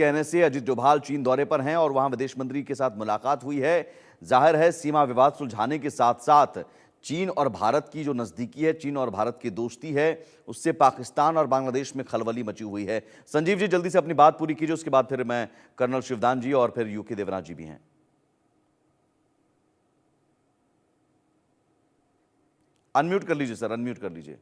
कहने से अजित डोभाल चीन दौरे पर हैं और वहां विदेश मंत्री के साथ मुलाकात हुई है। जाहिर है सीमा विवाद सुलझाने के साथ साथ चीन और भारत की जो नजदीकी है, चीन और भारत की दोस्ती है, उससे पाकिस्तान और बांग्लादेश में खलबली मची हुई है। संजीव जी जल्दी से अपनी बात पूरी कीजिए, उसके बाद फिर मैं कर्नल शिवदान जी और फिर यूके देवनाथ जी भी हैं। अनम्यूट कर लीजिए सर, अनम्यूट कर लीजिए।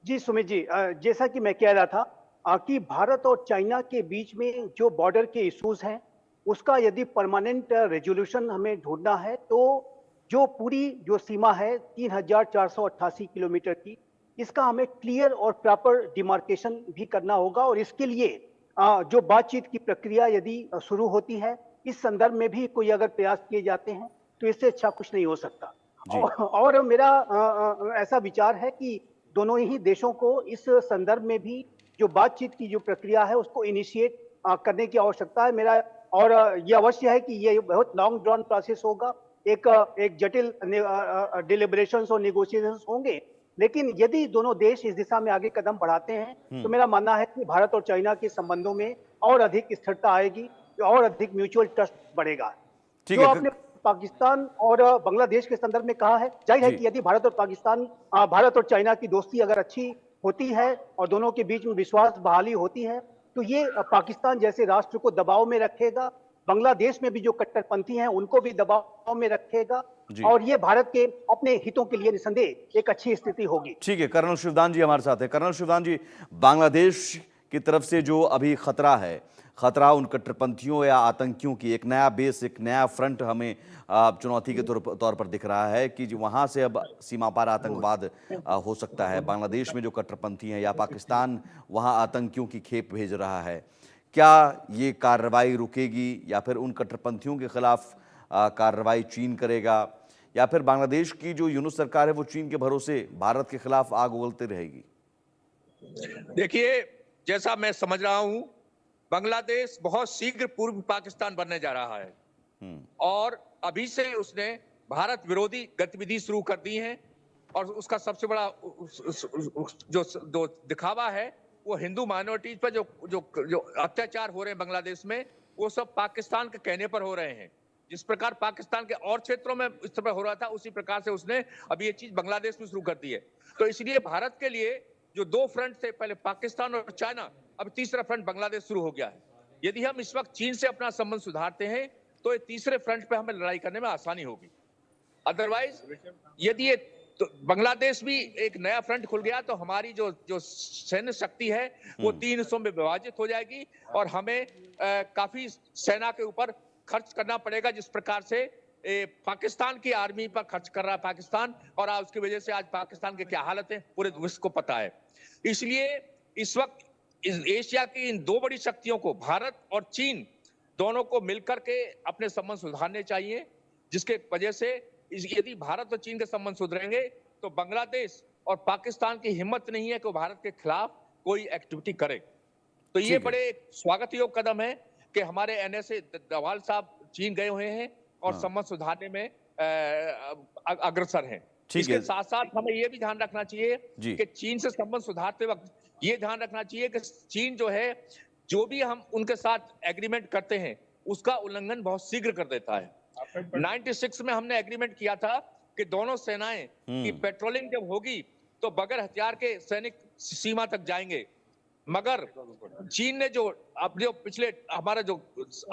जी सुमित जी, जैसा कि मैं कह रहा था कि भारत और चाइना के बीच में जो बॉर्डर के इश्यूज हैं, उसका यदि परमानेंट रेजोल्यूशन हमें ढूंढना है तो जो पूरी जो सीमा है 3,488 किलोमीटर की, इसका हमें क्लियर और प्रॉपर डिमार्केशन भी करना होगा। और इसके लिए जो बातचीत की प्रक्रिया यदि शुरू होती है, इस संदर्भ में भी कोई अगर प्रयास किए जाते हैं तो इससे अच्छा कुछ नहीं हो सकता। और मेरा ऐसा विचार है कि दोनों ही देशों को इस संदर्भ में भी जो बातचीत की जो प्रक्रिया है उसको इनिशिएट करने की आवश्यकता है। मेरा और ये अवश्य है कि ये बहुत लॉन्ग ड्रॉन प्रोसेस होगा, एक जटिल डिलिब्रेशंस और नेगोशिएशंस होंगे, लेकिन यदि दोनों देश इस दिशा में आगे कदम बढ़ाते हैं तो मेरा मानना है कि भारत और चाइना के संबंधों में और अधिक स्थिरता आएगी और अधिक म्यूचुअल ट्रस्ट बढ़ेगा। ठीक जो है। आपने पाकिस्तान और बांग्लादेश के संदर्भ में कहा है, जाहिर है कि यदि भारत और चाइना की दोस्ती अगर अच्छी होती है और दोनों के बीच में विश्वास बहाली होती है तो ये पाकिस्तान जैसे राष्ट्र को दबाव में रखेगा, बांग्लादेश में भी जो कट्टरपंथी हैं उनको भी दबाव में रखेगा और ये भारत के अपने हितों के लिए निसंदेह एक अच्छी स्थिति होगी। ठीक है, कर्नल शिवदान जी हमारे साथ है। कर्नल शिवदान जी, बांग्लादेश की तरफ से जो अभी खतरा उन कट्टरपंथियों या आतंकियों की एक नया बेस, एक नया फ्रंट हमें चुनौती के तौर पर दिख रहा है कि वहां से अब सीमा पार आतंकवाद हो सकता है। बांग्लादेश में जो कट्टरपंथी हैं या पाकिस्तान वहां आतंकियों की खेप भेज रहा है, क्या ये कार्रवाई रुकेगी या फिर उन कट्टरपंथियों के खिलाफ कार्रवाई चीन करेगा, या फिर बांग्लादेश की जो यूनुस सरकार है वो चीन के भरोसे भारत के खिलाफ आग उगलती रहेगी? देखिए, जैसा मैं समझ रहा हूं, बांग्लादेश बहुत शीघ्र पूर्व पाकिस्तान बनने जा रहा है और अभी से उसने भारत विरोधी गतिविधि शुरू कर दी है और उसका सबसे बड़ा जो दिखावा है वो हिंदू माइनॉरिटीज पर जो अत्याचार हो रहे हैं बांग्लादेश में, वो सब पाकिस्तान के कहने पर हो रहे हैं। जिस प्रकार पाकिस्तान के और क्षेत्रों में इस तरह हो रहा था, उसी प्रकार से उसने अभी ये चीज बांग्लादेश में शुरू कर दी है। तो इसलिए भारत के लिए जो दो फ्रंट थे, पहले पाकिस्तान और चाइना, अब तीसरा फ्रंट बांग्लादेश शुरू हो गया है। यदि हम इस वक्त चीन से अपना संबंध सुधारते हैं तो ये तीसरे फ्रंट पे हमें लड़ाई करने में आसानी होगी। अदरवाइज यदि ये तो बांग्लादेश भी एक नया फ्रंट खुल गया तो हमारी जो सैन्य शक्ति है वो तीन हिस्सों में विभाजित हो जाएगी और हमें काफी सेना के ऊपर खर्च करना पड़ेगा, जिस प्रकार से पाकिस्तान की आर्मी पर खर्च कर रहा है पाकिस्तान, और उसकी वजह से आज पाकिस्तान के क्या हालत है पूरे विश्व को पता है। इसलिए इस वक्त इस एशिया की इन दो बड़ी शक्तियों को, भारत और चीन, दोनों को मिलकर के अपने संबंध सुधारने चाहिए, जिसके वजह से यदि भारत और चीन के संबंध सुधरेंगे तो बांग्लादेश और पाकिस्तान की हिम्मत नहीं है कि वो भारत के खिलाफ कोई एक्टिविटी करे। तो ये बड़े स्वागत योग्य कदम है कि हमारे एनएसए डोभाल साहब चीन गए हुए हैं और संबंध सुधारने में अग्रसर हैं। इसके साथ साथ हमें ये भी ध्यान रखना चाहिए कि चीन से संबंध सुधारते वक्त ये ध्यान रखना चाहिए कि चीन जो है, जो भी हम उनके साथ एग्रीमेंट करते हैं उसका उल्लंघन बहुत शीघ्र कर देता है। 96 में हमने एग्रीमेंट किया था कि दोनों सेनाएं की पेट्रोलिंग जब होगी तो बगैर हथियार के सैनिक सीमा तक जाएंगे, मगर चीन ने जो अपने पिछले हमारा जो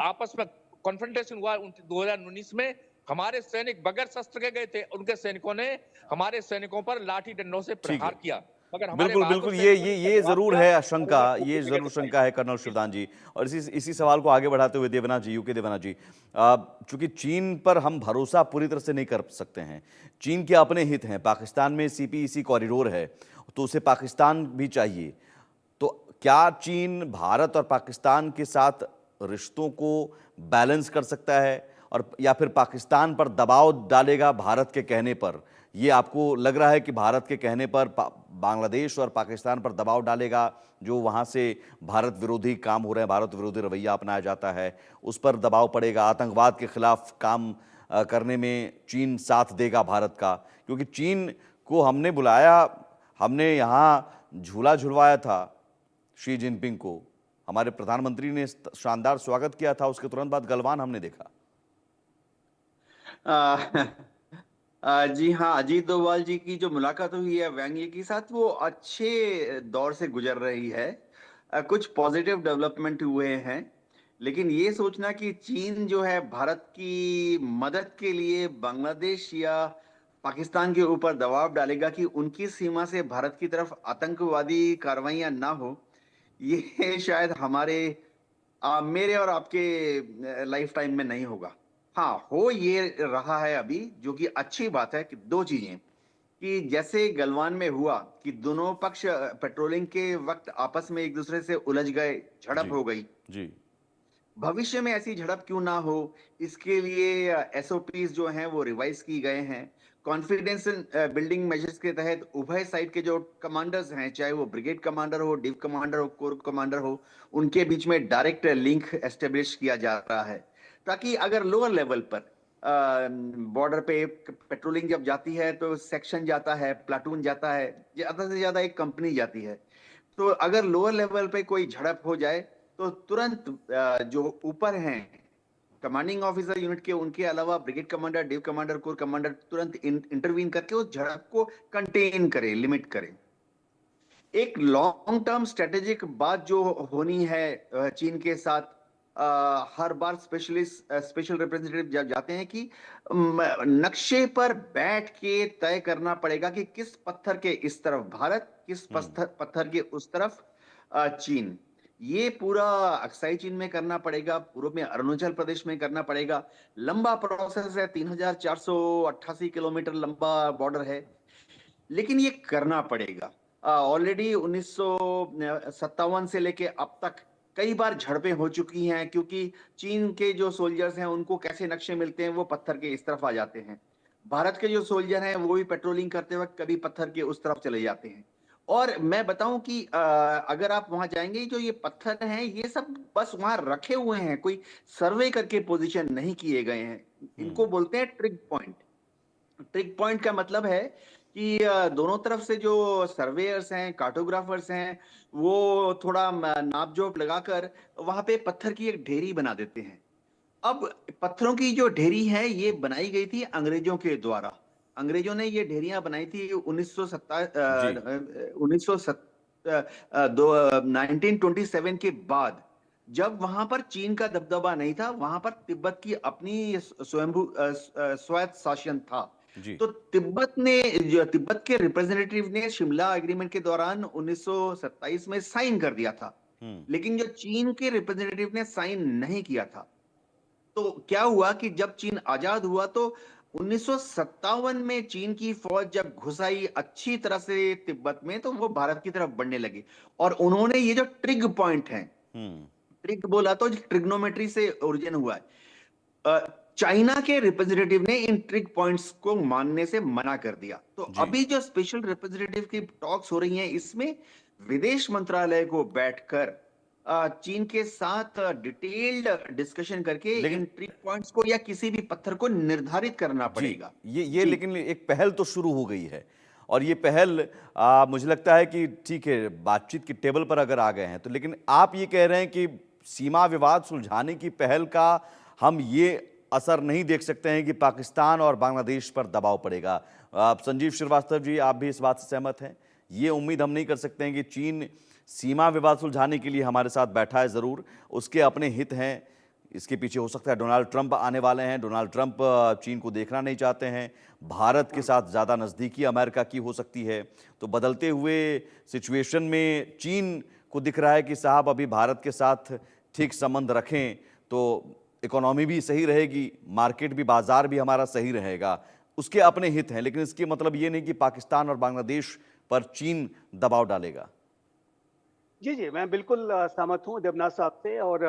आपस में कॉन्फ्रंटेशन हुआ 2019 में, हमारे सैनिक बगैर शस्त्र के गए थे, उनके सैनिकों ने हमारे सैनिकों पर लाठी डंडों से प्रहार किया। बिल्कुल, ये जरूर है आशंका, ये जरूर शंका है कर्नल शिवदान जी। और इसी सवाल को आगे बढ़ाते हुए देवनाथ जी, यूके देवनाथ जी, चूंकि चीन पर हम भरोसा पूरी तरह से नहीं कर सकते हैं, चीन के अपने हित हैं, पाकिस्तान में CPEC कॉरिडोर है तो उसे पाकिस्तान भी चाहिए, तो क्या चीन भारत और पाकिस्तान के साथ रिश्तों को बैलेंस कर सकता है और या फिर पाकिस्तान पर दबाव डालेगा भारत के कहने पर? ये आपको लग रहा है कि भारत के कहने पर बांग्लादेश और पाकिस्तान पर दबाव डालेगा, जो वहाँ से भारत विरोधी काम हो रहे हैं, भारत विरोधी रवैया अपनाया जाता है, उस पर दबाव पड़ेगा, आतंकवाद के खिलाफ काम करने में चीन साथ देगा भारत का? क्योंकि चीन को हमने बुलाया, हमने यहाँ झूला झुलवाया था, शी जिनपिंग को। हमारे प्रधानमंत्री ने शानदार स्वागत किया था, उसके तुरंत बाद गलवान हमने देखा। जी हाँ, अजीत डोभाल जी की जो मुलाकात हुई है वैंग यी के साथ, वो अच्छे दौर से गुजर रही है। कुछ पॉजिटिव डेवलपमेंट हुए हैं, लेकिन ये सोचना कि चीन जो है भारत की मदद के लिए बांग्लादेश या पाकिस्तान के ऊपर दबाव डालेगा कि उनकी सीमा से भारत की तरफ आतंकवादी कार्रवाइयां ना हो, ये शायद मेरे और आपके लाइफ टाइम में नहीं होगा। हाँ, हो ये रहा है अभी, जो कि अच्छी बात है कि दो चीजें, कि जैसे गलवान में हुआ कि दोनों पक्ष पेट्रोलिंग के वक्त आपस में एक दूसरे से उलझ गए, झड़प जी हो गई। जी भविष्य में ऐसी झड़प क्यों ना हो, इसके लिए एसओपीज जो हैं वो रिवाइज की गए हैं। कॉन्फिडेंस बिल्डिंग मेजर्स के तहत उभय साइड के जो कमांडर्स हैं, चाहे वो ब्रिगेड कमांडर हो, डिव कमांडर हो, कोर कमांडर हो, उनके बीच में डायरेक्ट लिंक एस्टेब्लिश किया जा रहा है, ताकि अगर लोअर लेवल पर बॉर्डर पे पेट्रोलिंग जब जाती है तो सेक्शन जाता है, प्लाटून जाता है, ज्यादा से ज्यादा एक कंपनी जाती है। तो अगर लोअर लेवल पे कोई झड़प हो जाए तो तुरंत जो ऊपर हैं कमांडिंग ऑफिसर यूनिट के, उनके अलावा brigade commander, div commander, core commander तुरंत इंटरवीन करके उस झड़प को कंटेन करे, लिमिट करे। एक लॉन्ग टर्म स्ट्रेटेजिक बात जो होनी है चीन के साथ, हर बार स्पेशल रिप्रेजेंटेटिव जब जाते हैं कि नक्शे पर बैठ के तय करना पड़ेगा कि किस पत्थर के इस तरफ भारत, किस पत्थर के उस तरफ चीन। ये पूरा अक्साई चीन में करना पड़ेगा, पूर्व में अरुणाचल प्रदेश में करना पड़ेगा। लंबा प्रोसेस है, 3488 किलोमीटर लंबा बॉर्डर है, लेकिन ये करना पड़ेगा। ऑलरेडी 1957 से लेके अब तक कई बार झड़पें हो चुकी हैं, क्योंकि चीन के जो सोल्जर्स हैं उनको कैसे नक्शे मिलते हैं, वो पत्थर के इस तरफ आ जाते हैं। भारत के जो सोल्जर हैं वो भी पेट्रोलिंग करते वक्त कभी पत्थर के उस तरफ चले जाते हैं। और मैं बताऊं कि अगर आप वहां जाएंगे, जो ये पत्थर हैं ये सब बस वहां रखे हुए हैं, कोई सर्वे करके पोजीशन नहीं किए गए हैं। इनको बोलते हैं ट्रिग पॉइंट। ट्रिक पॉइंट का मतलब है कि दोनों तरफ से जो सर्वेयर्स हैं, कार्टोग्राफर्स हैं, वो थोड़ा नाप जोप लगाकर वहां पे पत्थर की एक ढेरी बना देते हैं। अब पत्थरों की जो ढेरी है ये बनाई गई थी अंग्रेजों के द्वारा। अंग्रेजों ने ये ढेरियां बनाई थी जी 1927 के बाद, जब वहां पर चीन का दबदबा नहीं था, वहां पर तिब्बत की अपनी स्वायत्त शासन था। जी तो तिब्बत के रिप्रेजेंटेटिव ने शिमला एग्रीमेंट के दौरान 1927 में साइन कर दिया था, लेकिन जो चीन के रिप्रेजेंटेटिव ने साइन नहीं किया था। तो क्या हुआ कि जब चीन आजाद हुआ तो 1957 में चीन की फौज जब घुस आई अच्छी तरह से तिब्बत में, तो वो भारत की तरफ बढ़ने लगी। और उन्होंने ये जो ट्रिग पॉइंट है, ट्रिग बोला तो ट्रिग्नोमेट्री से ओरिजिन हुआ है, चाइना के रिप्रेजेंटेटिव ने इन ट्रिक पॉइंट्स को मानने से मना कर दिया। तो जी अभी जो स्पेशल रिप्रेजेंटेटिव की टॉक्स हो रही हैं, इसमें विदेश मंत्रालय को बैठकर चीन के साथ डिटेल्ड डिस्कशन करके लेकिन इन ट्रिक पॉइंट्स को या किसी भी पत्थर को निर्धारित करना जी पड़ेगा। ये जी लेकिन एक पहल तो शुरू हो गई है, और ये पहल मुझे लगता है कि ठीक है, बातचीत की टेबल पर अगर आ गए हैं तो। लेकिन आप ये कह रहे हैं कि सीमा विवाद सुलझाने की पहल का हम ये असर नहीं देख सकते हैं कि पाकिस्तान और बांग्लादेश पर दबाव पड़ेगा। संजीव श्रीवास्तव जी, आप भी इस बात से सहमत हैं? ये उम्मीद हम नहीं कर सकते हैं कि चीन सीमा विवाद सुलझाने के लिए हमारे साथ बैठा है, ज़रूर उसके अपने हित हैं, इसके पीछे हो सकता है डोनाल्ड ट्रंप आने वाले हैं, डोनाल्ड ट्रंप चीन को देखना नहीं चाहते हैं, भारत के साथ ज़्यादा नज़दीकी अमेरिका की हो सकती है। तो बदलते हुए सिचुएशन में चीन को दिख रहा है कि साहब अभी भारत के साथ ठीक संबंध रखें तो इकोनॉमी भी सही रहेगी, मार्केट भी, बाजार भी हमारा सही रहेगा। उसके अपने हित हैं, लेकिन इसके मतलब ये नहीं कि पाकिस्तान और बांग्लादेश पर चीन दबाव डालेगा। जी जी, मैं बिल्कुल सहमत हूँ देवनाथ साहब से। और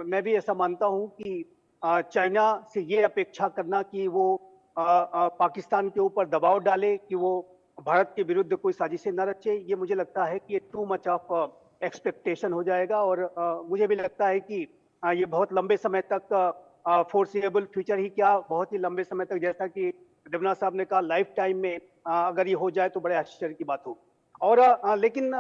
मैं भी ऐसा मानता हूँ कि चाइना से ये अपेक्षा करना कि वो पाकिस्तान के ऊपर दबाव डाले कि वो भारत के विरुद्ध कोई साजिशें न रचे, ये मुझे लगता है कि ये टू मच ऑफ एक्सपेक्टेशन हो जाएगा। और मुझे भी लगता है कि ये बहुत लंबे समय तक, फोर्सिएबल फ्यूचर ही क्या, बहुत ही लंबे समय तक, जैसा कि देवनाथ साहब ने कहा, लाइफ टाइम में अगर ये हो जाए तो बड़े आश्चर्य की बात हो। और लेकिन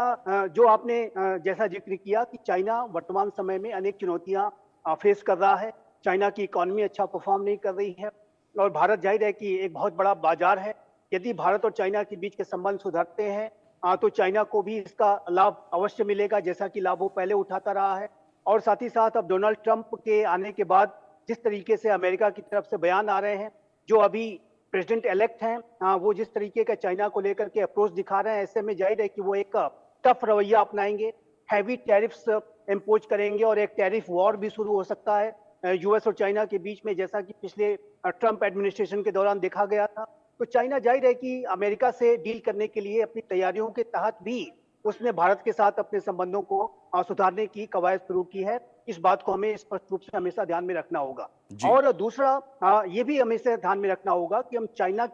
जो आपने जैसा जिक्र किया कि चाइना वर्तमान समय में अनेक चुनौतियां फेस कर रहा है। चाइना की इकोनॉमी अच्छा परफॉर्म नहीं कर रही है और भारत जाहिर है कि एक बहुत बड़ा बाजार है। यदि भारत और चाइना के बीच के संबंध सुधरते हैं तो चाइना को भी इसका लाभ अवश्य मिलेगा, जैसा कि लाभ वो पहले उठाता रहा है। और साथ ही साथ अब डोनाल्ड ट्रंप के आने के बाद जिस तरीके से अमेरिका की तरफ से बयान आ रहे हैं, जो अभी प्रेसिडेंट इलेक्ट हैं, वो जिस तरीके का चाइना को लेकर के अप्रोच दिखा रहे हैं, ऐसे में जाहिर है कि वो एक टफ रवैया अपनाएंगे, हैवी टैरिफ्स इम्पोज करेंगे और एक टैरिफ वॉर भी शुरू हो सकता है यूएस और चाइना के बीच में, जैसा कि पिछले ट्रंप एडमिनिस्ट्रेशन के दौरान देखा गया था। तो चाइना जाहिर है कि अमेरिका से डील करने के लिए अपनी तैयारियों के तहत भी उसने भारत के साथ अपने संबंधों को सुधारने की कवायद शुरू की है। इस बात को हमें स्पष्ट रूप से हमेशा ध्यान में रखना होगा। जी। और दूसरा ये भी हमेशा ध्यान में रखना होगा कि हम चाइना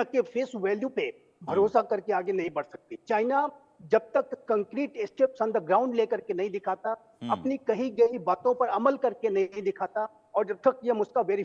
के फेस वैल्यू पे भरोसा करके आगे नहीं बढ़ सकते। चाइना जब तक concrete steps on the ground लेकर के नहीं दिखाता, अपनी कही गई बातों पर अमल करके नहीं दिखाता, और जब तक ये हम उसका